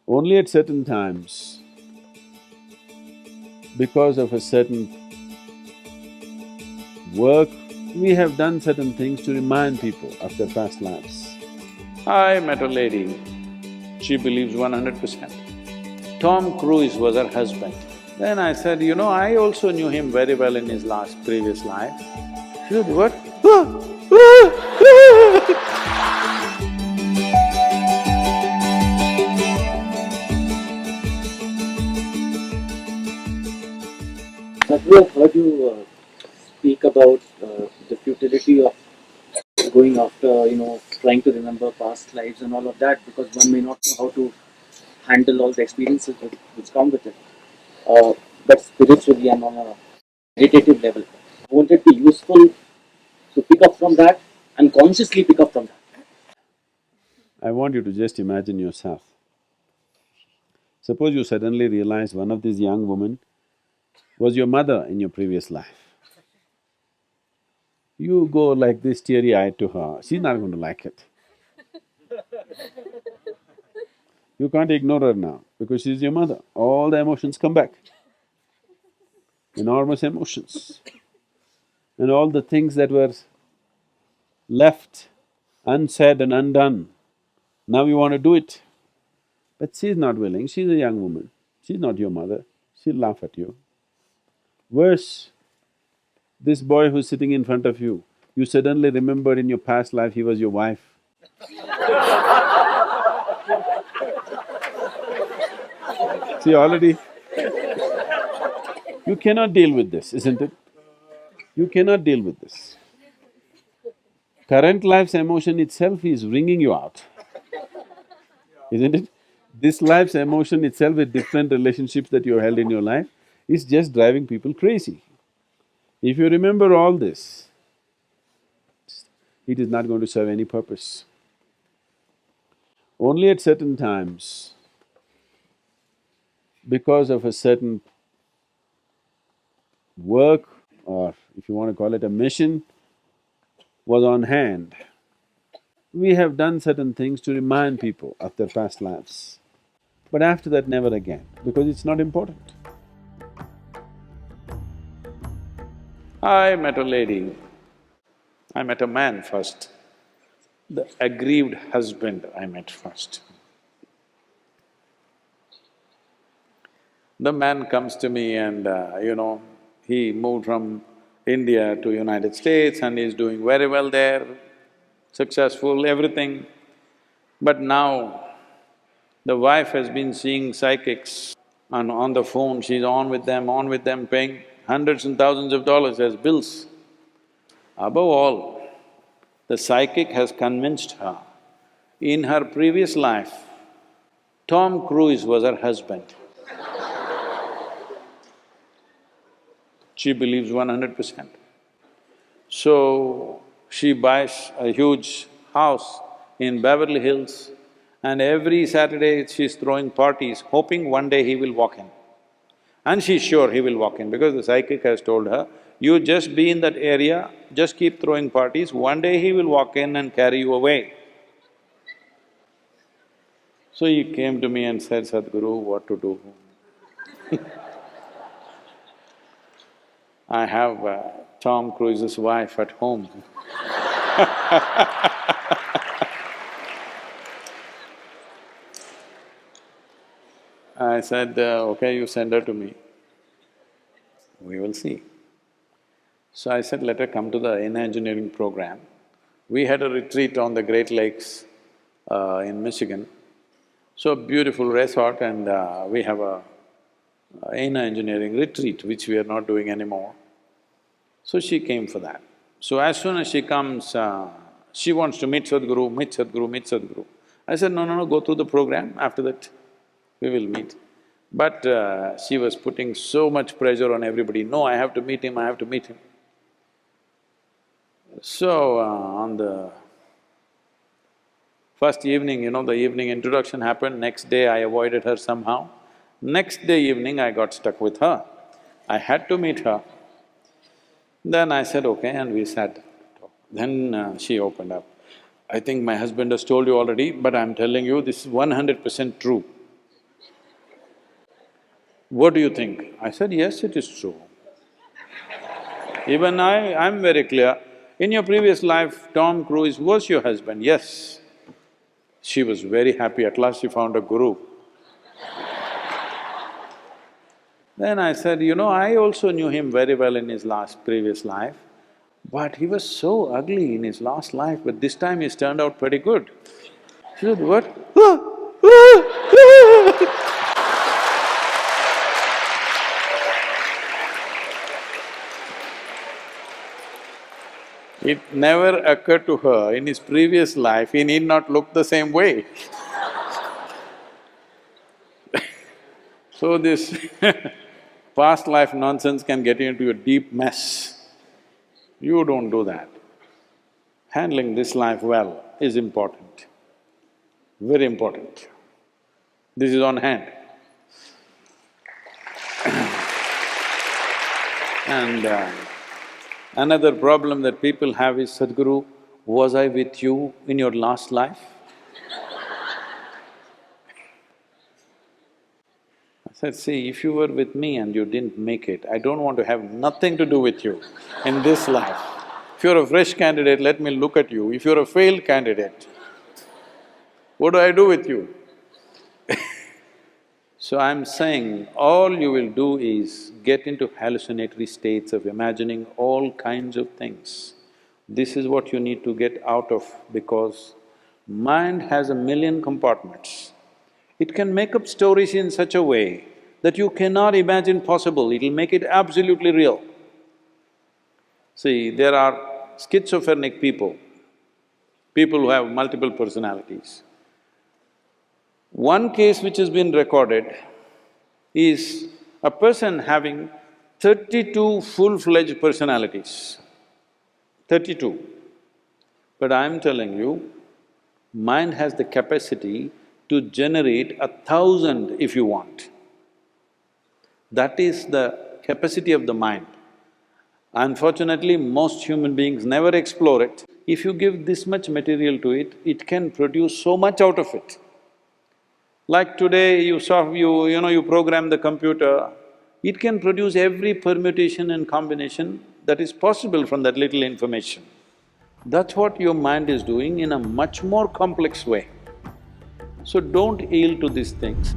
Only at certain times, because of a certain work, we have done certain things to remind people of their past lives. I met a lady, she believes 100%. Tom Cruise was her husband. Then I said, I also knew him very well in his previous life. She said, what? Sadhguru, I've heard you speak about the futility of going after, trying to remember past lives and all of that, because one may not know how to handle all the experiences which come with it. But spiritually and on a meditative level, won't it be useful to pick up from that and consciously pick up from that? I want you to just imagine yourself. Suppose you suddenly realize one of these young women was your mother in your previous life. You go like this teary-eyed to her, she's not going to like it. You can't ignore her now because she's your mother. All the emotions come back, enormous emotions. And all the things that were left unsaid and undone, now you want to do it. But she's not willing, she's a young woman, she's not your mother, she'll laugh at you. Worse, this boy who's sitting in front of you suddenly remembered in your past life he was your wife. See, already you cannot deal with this, isn't it? You cannot deal with this. Current life's emotion itself is wringing you out, isn't it? This life's emotion itself with different relationships that you held in your life is just driving people crazy. If you remember all this, it is not going to serve any purpose. Only at certain times, because of a certain work, or if you want to call it a mission, was on hand, we have done certain things to remind people of their past lives. But after that, never again, because it's not important. I met a lady, I met a man first. The aggrieved husband I met first. The man comes to me and, he moved from India to United States and he's doing very well there, successful, everything. But now, the wife has been seeing psychics and on the phone, she's on with them, paying hundreds and thousands of dollars as bills. Above all, the psychic has convinced her, in her previous life, Tom Cruise was her husband. She believes 100%. So, she buys a huge house in Beverly Hills and every Saturday she's throwing parties, hoping one day he will walk in. And she's sure he will walk in because the psychic has told her, you just be in that area, just keep throwing parties, one day he will walk in and carry you away. So he came to me and said, Sadhguru, what to do? I have Tom Cruise's wife at home. I said, okay, you send her to me, we will see. So I said, let her come to the engineering program. We had a retreat on the Great Lakes in Michigan. So beautiful resort and we have a engineering retreat, which we are not doing anymore. So she came for that. So as soon as she comes, she wants to meet Sadhguru, meet Sadhguru, meet Sadhguru. I said, no, go through the program, after that we will meet. But she was putting so much pressure on everybody, no, I have to meet him, I have to meet him. So, on the first evening, the evening introduction happened, next day I avoided her somehow. Next day evening I got stuck with her. I had to meet her. Then I said, okay, and we sat. Then she opened up. I think my husband has told you already, but I'm telling you, this is 100% true. What do you think? I said, yes, it is true. Even I'm very clear. In your previous life, Tom Cruise was your husband, yes. She was very happy, at last she found a guru. Then I said, I also knew him very well in his previous life, but he was so ugly in his last life, but this time he's turned out pretty good. She said, what? It never occurred to her, in his previous life, he need not look the same way. So this past life nonsense can get you into a deep mess. You don't do that. Handling this life well is important, very important. This is on hand. And another problem that people have is, Sadhguru, was I with you in your last life? I said, see, if you were with me and you didn't make it, I don't want to have nothing to do with you in this life. If you're a fresh candidate, let me look at you. If you're a failed candidate, what do I do with you? So I'm saying, all you will do is get into hallucinatory states of imagining all kinds of things. This is what you need to get out of, because mind has a million compartments. It can make up stories in such a way that you cannot imagine possible, it'll make it absolutely real. See, there are schizophrenic people who have multiple personalities. One case which has been recorded is a person having 32 full-fledged personalities, 32. But I'm telling you, mind has the capacity to generate 1,000 if you want. That is the capacity of the mind. Unfortunately, most human beings never explore it. If you give this much material to it, it can produce so much out of it. Like today, you program the computer, it can produce every permutation and combination that is possible from that little information. That's what your mind is doing in a much more complex way. So don't yield to these things.